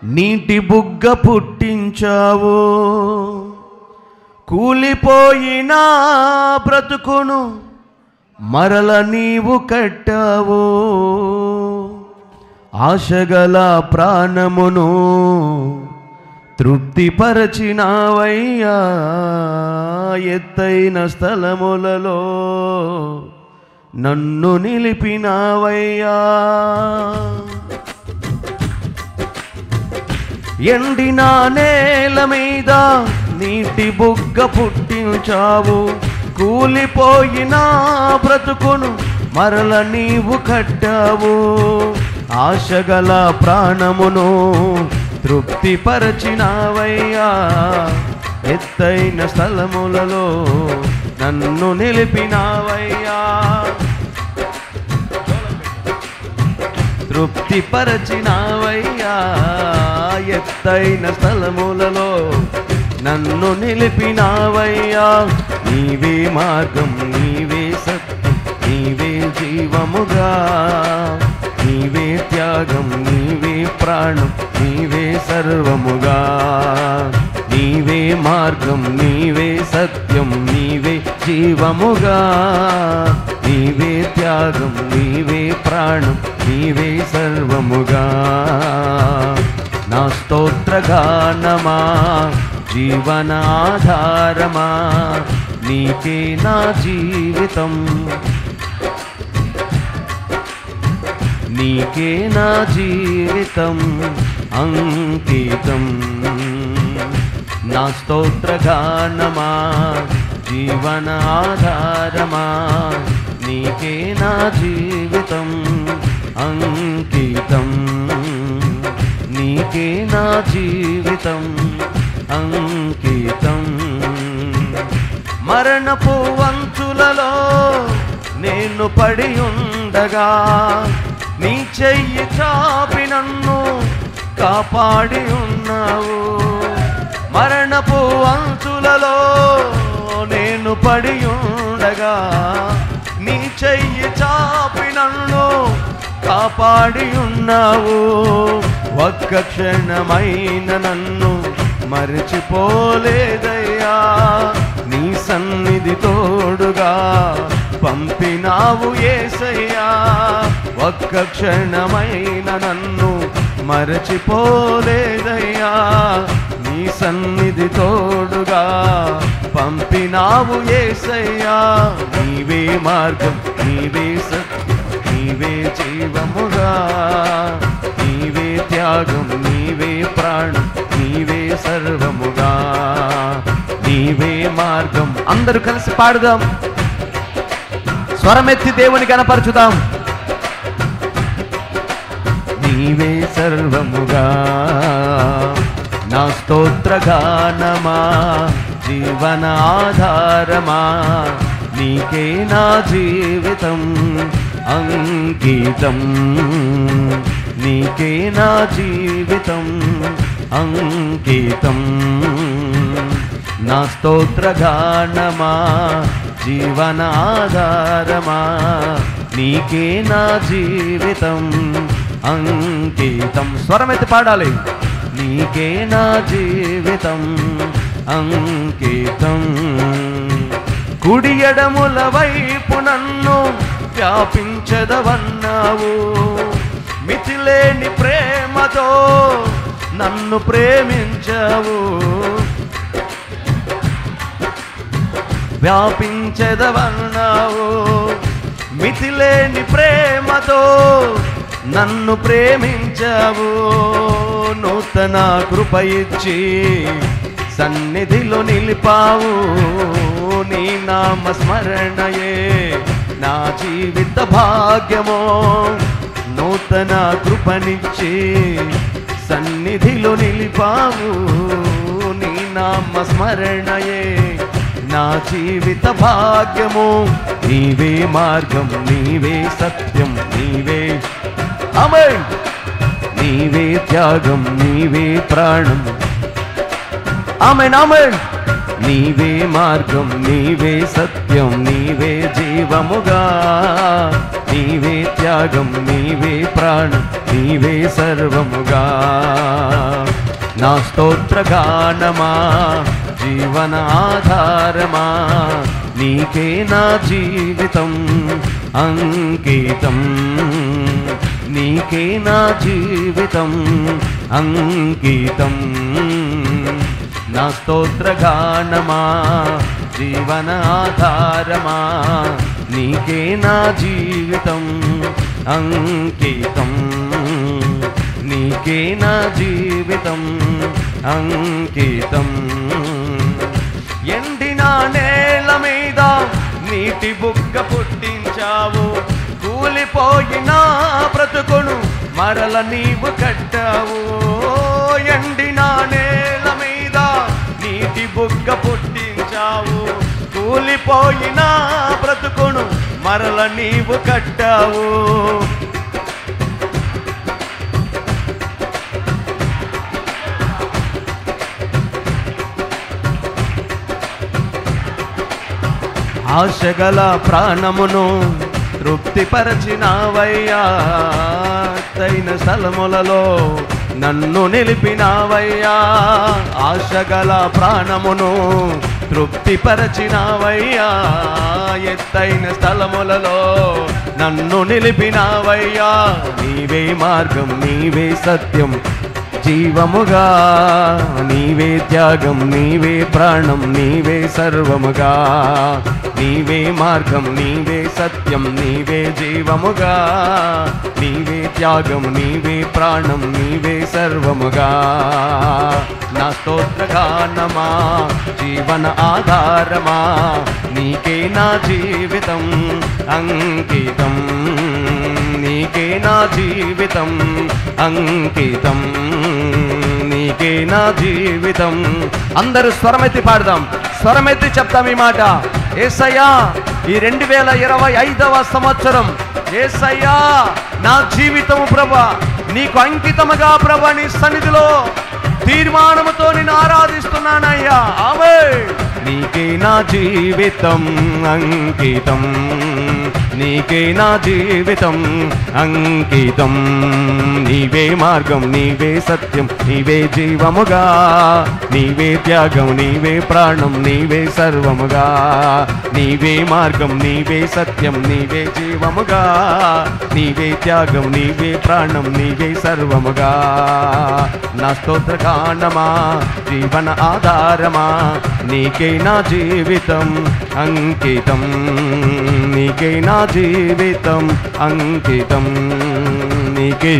నీటి బుగ్గ పుట్టించావు, కూలిపోయిన బ్రతుకును మరల నీవు కట్టావు. ఆశగల ప్రాణమును తృప్తిపరచినావయ్యా, ఎత్తైన స్థలములలో నన్ను నిలిపినావయ్యా. ఎండిన నేల మీద నీటి బుగ్గ పుట్టించావు, కూలిపోయిన బ్రతుకును మరల నీవు కట్టావు. ఆశగల ప్రాణమును తృప్తిపరచినావయ్యా, ఎత్తైన స్థలములలో నన్ను నిలిపినావయ్యా. తృప్తిపరచినావయ్యా, ఎత్తైన స్థలములలో నన్ను నిలిపినావయ్యా. నీవే మార్గం, నీవే సత్యం, నీవే జీవముగా, నీవే త్యాగం, నీవే ప్రాణం, నీవే సర్వముగా. నీవే మార్గం, నీవే సత్యం, నీవే జీవముగా, నీవే త్యాగం, నీవే ప్రాణం, నీవే సర్వముగా. నా స్తోత్రగానమా, జీవనాధారమా, నీకే నా జీవితం, నీకే నా జీవితం అంకితం. నా స్తోత్రగానమా, జీవనాధారమా, నీకే నా జీవితం అంకితం, నీకే నా జీవితం అంకితం. మరణపు వంచులలో నేను పడి ఉండగా, నీ చెయ్యి చాపి నన్ను కాపాడి ఉన్నావు. మరణపు అంచులలో నేను పడి ఉండగా, నీ చెయ్యి చాపి నన్ను కాపాడి ఉన్నావు. ఒక్క క్షణమైన నన్ను మరచిపోలేదయ్యా, నీ సన్నిధి తోడుగా పంపినావు యేసయ్యా. ఒక్క క్షణమైన నన్ను మరచిపోలేదయ్యా, నీ సన్నిధి తోడుగా పంపినావు యేసయ్యా. నీవే మార్గం, నీవే సత్యం, నీవే జీవముగా, నీవే త్యాగం, నీవే ప్రాణం, నీవే సర్వముగా. నీవే మార్గం. అందరూ కలిసి పాడుదాం, స్వరమెత్తి దేవుని కనపరచుదాం. నీవే సర్వముగా, నా స్తోత్రగానమా, జీవనాధారమా, నీకే నా జీవితం అంకితం, నీకే నా జీవితం అంకితం. నా స్తోత్రగానమా, జీవనాధారమా, నీకే నా జీవితం అంకితం. స్వరమెత్తి పాడాలి. నీకే నా జీవితం అంకితం. కుడి ఎడముల వైపు నన్ను వ్యాపించదవన్నావు, మితిలేని ప్రేమతో నన్ను ప్రేమించావు. వ్యాపించదవన్నావు, మితిలేని ప్రేమతో నన్ను ప్రేమించావు. నూతన కృప ఇచ్చి సన్నిధిలో నిలిపావు. నీ నామ స్మరణయే నా జీవిత భాగ్యమో. నూతన కృపనిచ్చి సన్నిధిలో నిలిపావు. నీ నామ స్మరణయే నా జీవిత భాగ్యము. నీవే మార్గం, నీవే సత్యం, నీవే ఆమేన్, నీవే త్యాగం, నీవే ప్రాణం. ఆమేన్ ఆమేన్. నీవే మార్గం, నీవే సత్యం, నీవే జీవముగా, నీవే త్యాగం, నీవే ప్రాణం, నీవే సర్వముగా. నా స్తోత్రగానమా జీవన ఆధారమా నీకే నా జీవితం అంకితం నీకే నా జీవితం అంకితం నా స్తోత్రగానమా జీవన ఆధారమా నీకే నా జీవితం అంకితం నీకే నా జీవితం అంకితం ఎండిన నేల మీద నీటి బుగ్గ పుట్టించావు కూలిపోయిన బ్రతుకును మరల నీవు కట్టావు ఎండిన నేల మీద నీటి బుగ్గ పుట్టించావు కూలిపోయిన బ్రతుకును మరల నీవు కట్టావు ఆశగల ప్రాణమును తృప్తిపరచినావయ్యా తైన స్థలములలో నన్ను నిలిపినావయ్యా ఆశగల ప్రాణమును తృప్తిపరచినావయ్యా ఎత్తైన స్థలములలో నన్ను నిలిపినావయ్యా నీవే మార్గం నీవే సత్యం జీవముగా నీవే త్యాగం నీవే ప్రాణం నీవే సర్వముగా నీవే మార్గం నీవే సత్యం నీవే జీవముగా నీవే త్యాగం నీవే ప్రాణం నీవే సర్వముగా నా స్తోత్రగానమా జీవన ఆధారమా నీకే నా జీవితం అంకితం నీకే నా జీవితం అంకితం నీకే నా జీవితం అందరూ స్వరమెత్తి పాడదాం స్వరమెత్తి చెప్తాం ఈ మాట యేసయ్యా ఈ 2025వ సంవత్సరం యేసయ్యా నా జీవితము ప్రభా నీకు అంకితముగా ప్రభా నీ సన్నిధిలో తీర్మానముతో నిన్ను ఆరాధిస్తున్నానయ్యా ఆమేన్ నీకే నా జీవితం అంకితం నీకే నా జీవితం అంకితం నీవే మార్గం నీవే సత్యం నీవే జీవముగా నీవే త్యాగం నీవే ప్రాణం నీవే సర్వముగా నీవే మార్గం నీవే సత్యం నీవే జీవముగా నీవే త్యాగం నీవే ప్రాణం నీవే సర్వముగా నా స్తోత్రగానమా జీవన ఆధారమా నీకే నా జీవితం అంకితం నీకే నా జీవితం అంకితం నీకే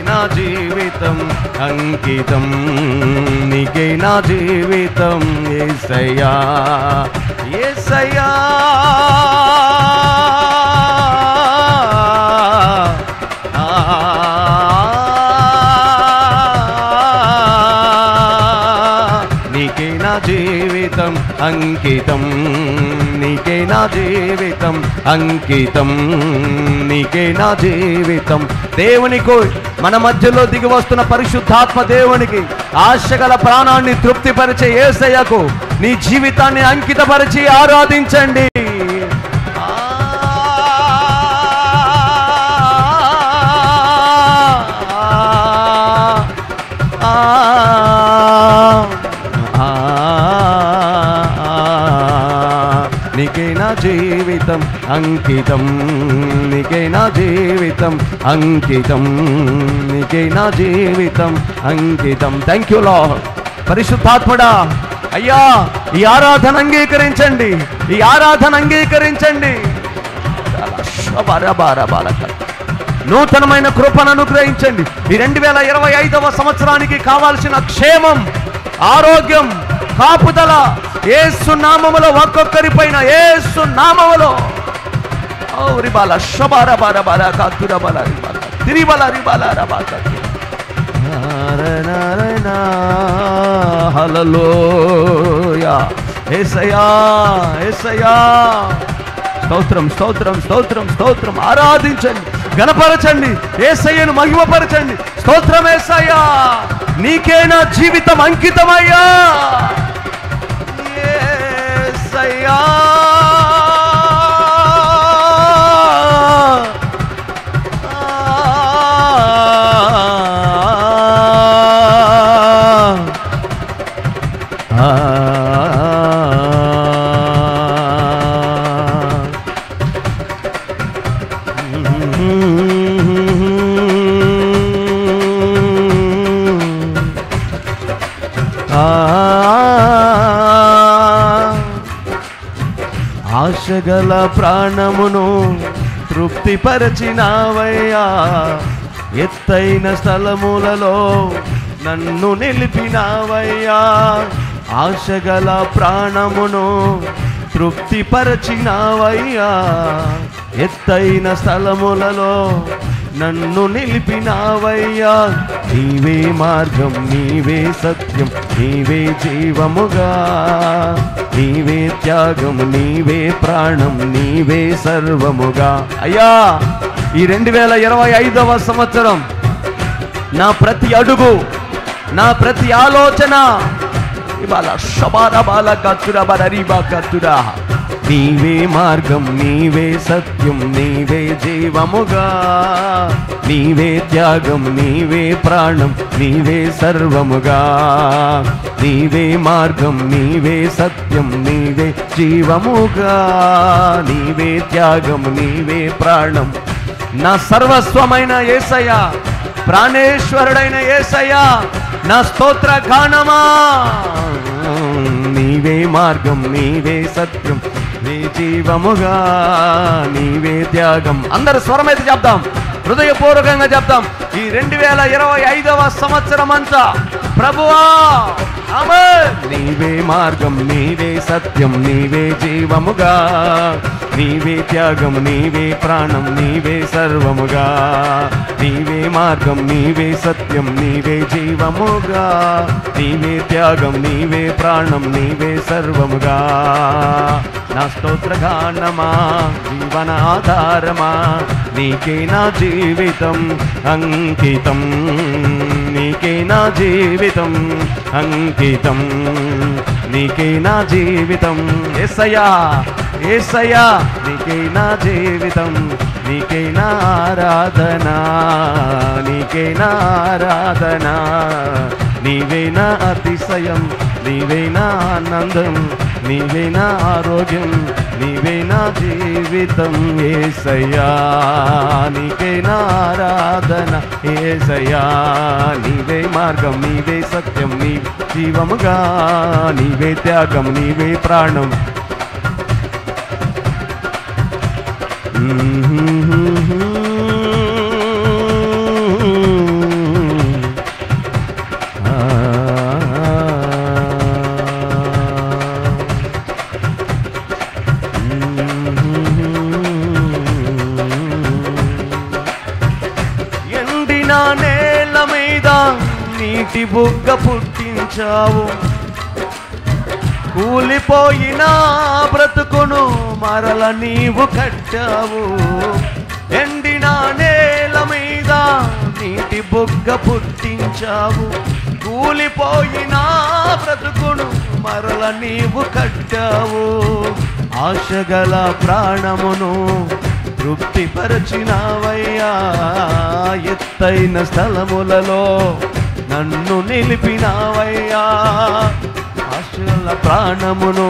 నా జీవితం అంకితం నీకే నా జీవితం యేసయ్యా యేసయ్యా నీకే నా జీవితం అంకితం నీకే నా జీవితం అంకితం నీకే నా జీవితం దేవునికి మన మధ్యలో దిగి వస్తున్న పరిశుద్ధాత్మ దేవునికి ఆశగల ప్రాణాన్ని తృప్తిపరిచే యేసయ్యకు నీ జీవితాన్ని అంకితపరిచి ఆరాధించండి నీకే నా జీవితం అంకితం నీకే నా జీవితం అంకితం నీకే నా జీవితం అంకితం థ్యాంక్ యూ లార్డ్ పరిశుద్ధాత్ముడా అయ్యా ఈ ఆరాధన అంగీకరించండి ఈ ఆరాధన అంగీకరించండి నూతనమైన కృపను అనుగ్రహించండి ఈ 2025వ సంవత్సరానికి కావాల్సిన క్షేమం ఆరోగ్యం కాపుదల యేసు నామములో ఒక్కొక్కరి పైన యేసు నామములో ఓరి బాల శబర బర బర కాతుర బల తిరి బల రి బల ర బాక నారాయణ హల్లెలూయా యేసయ్యా యేసయ్యా స్తోత్రం స్తోత్రం స్తోత్రం స్తోత్రం ఆరాధించండి గణపరచండి యేసయ్యను మహిమపరచండి స్తోత్రం యేసయ్యా నీకే నా జీవితం అంకితమయ్యా యేసయ్యా ఆశగల ప్రాణమును తృప్తిపరచినావయ్యా, ఎత్తైన స్థలములలో నన్ను నిలిపినావయ్యా. ఆశగల ప్రాణమును తృప్తిపరచినావయ్యా, ఎత్తైన స్థలములలో నన్ను నిలిపినావయ్యా. నీవే మార్గం, నీవే సత్యం, నీవే జీవముగా, నీవే త్యాగం, నీవే ప్రాణం, నీవే సర్వముగా. అయ్యా, ఈ 2025వ సంవత్సరం నా ప్రతి అడుగు, నా ప్రతి ఆలోచన ఇవాళ షబారబాల కత్తురా బరరీబా కత్తురా, నీవే మార్గం, నీవే సత్యం, నీవే జీవముగా, నీవే త్యాగం, నీవే ప్రాణం, నీవే సర్వముగా. నీవే మార్గం, నీవే సత్యం, నీవే జీవముగా, నీవే త్యాగం, నీవే ప్రాణం. నా సర్వస్వమైన యేసయ్యా, ప్రాణేశ్వరుడైన యేసయ్యా, నా స్తోత్ర గానమా. నీవే మార్గం, నీవే సత్యం, నీ జీవముగా, నీవే త్యాగం. అందరు స్వరమైతే చెప్దాం, హృదయపూర్వకంగా చెప్దాం. ఈ 2025వ సంవత్సరం అంతా ప్రభువా ఆమేన్. నీవే మార్గం, నీవే సత్యం, నీవే జీవముగా, నీవే త్యాగం, నీవే ప్రాణం, నీవే సర్వముగా. నీవే మార్గం, నీవే సత్యం, నీవే జీవముగా, నీవే త్యాగం, నీవే ప్రాణం, నీవే సర్వముగా. నా స్తోత్రగానమా, జీవన ఆధారమా, నీకే నా జీవితం అంకితం, నీకే నా జీవితం అంకితం, నీకే నా జీవితం. యేసయ్యా, యేసయ్యా, నీకే నా జీవితం, నీకే నా ఆరాధన, నీకే నా ఆరాధన. నీవే నా అతిశయం, నీవే నా ఆనందం, నీవే నా ఆరోగ్యం, నీవే నా జీవితం. యేసయ్యా, నీకే నా ఆరాధన. యేసయ్యా, నీవే మార్గం, నీవే సత్యం, నీ జీవముగా, నీవే త్యాగం, నీవే ప్రాణం. ఎండిన నేల మీద నీటి బుగ్గ పుట్టించావు, కూలిపోయిన బ్రతుకును మరల నీవు కట్టావు. ఎండిన నేల మీద నీటి బుగ్గ పుట్టించావు, కూలిపోయిన బ్రతుకును మరల నీవు కట్టావు. ఆశగల ప్రాణమును తృప్తిపరచినావయ్యా, ఎత్తైన స్థలములలో నన్ను నిలిపినావయ్యా. ఆశల ప్రాణమును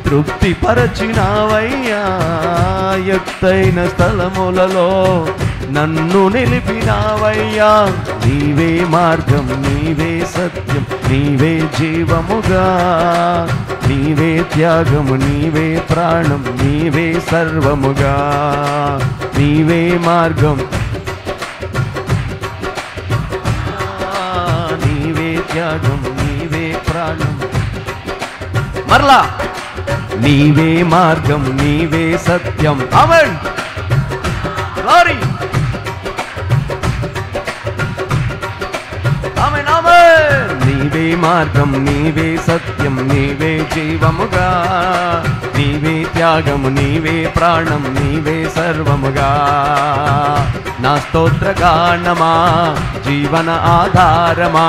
తృప్తిపరచినావయ్యా, ఎత్తైన స్థలములలో నన్ను నిలిపినావయ్యా. నీవే మార్గం, నీవే సత్యం, నీవే జీవముగా, నీవే త్యాగము, నీవే ప్రాణం, నీవే సర్వముగా. నీవే మార్గం, నీవే త్యాగం, నీవే ప్రాణం. మరలా నీవే మార్గం, నీవే సత్యం. ఆమేన్, గ్లోరీ. ఆమేన్, ఆమేన్. నీవే మార్గం, నీవే సత్యం, నీవే జీవముగా, నీవే త్యాగము, నీవే ప్రాణం, నీవే సర్వముగా. నా స్తోత్రగానమా, జీవన ఆధారమా,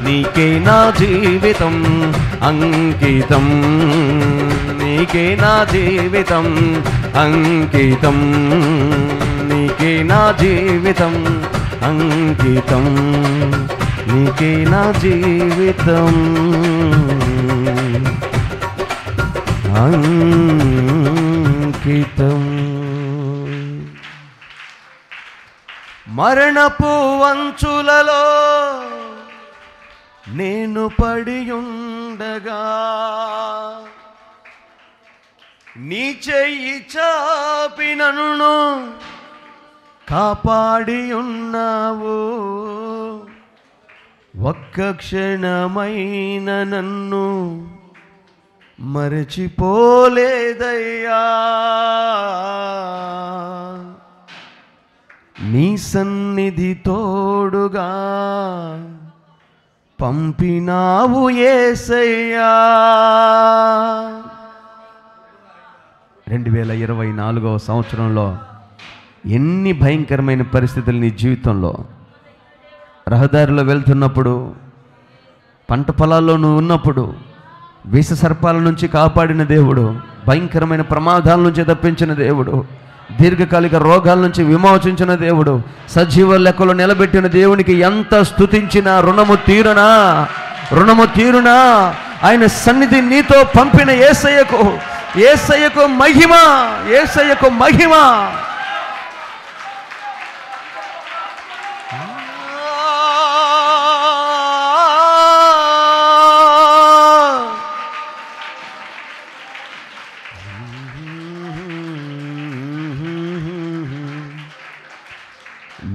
నీకే నా జీవితం అంకితం, నీకే నా జీవితం అంకితం, నీకే నా జీవితం అంకితం, నీకే నా జీవితం అంకితం. మరణపు వంచులలో నేను పడియుండగా, నీ చెయ్యి చాపి నన్ను కాపాడి ఉన్నావు, ఒక్క క్షణమైన నన్ను మరచిపోలేదయ్యా. నీ సన్నిధి తోడుగా పంపినావు యేసయ్యా. 2024వ సంవత్సరంలో ఎన్ని భయంకరమైన పరిస్థితులు నీ జీవితంలో, రహదారిలో వెళ్తున్నప్పుడు, పంట పొలాల్లో నువ్వు ఉన్నప్పుడు విష సర్పాల నుంచి కాపాడిన దేవుడు, భయంకరమైన ప్రమాదాల నుంచి తప్పించిన దేవుడు, దీర్ఘకాలిక రోగాల నుంచి విమోచించిన దేవుడు, సజీవ లెక్కలో నిలబెట్టిన దేవునికి ఎంత స్తుతించినా రుణము తీరునా. ఆయన సన్నిధి నీతో పంపిన యేసయ్యకు మహిమ, యేసయ్యకు మహిమ.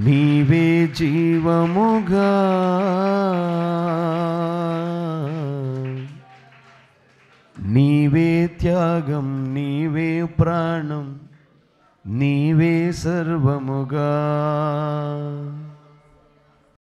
నీవే జీవముగా, నీవే త్యాగం, నీవే ప్రాణం, నీవే సర్వముగా.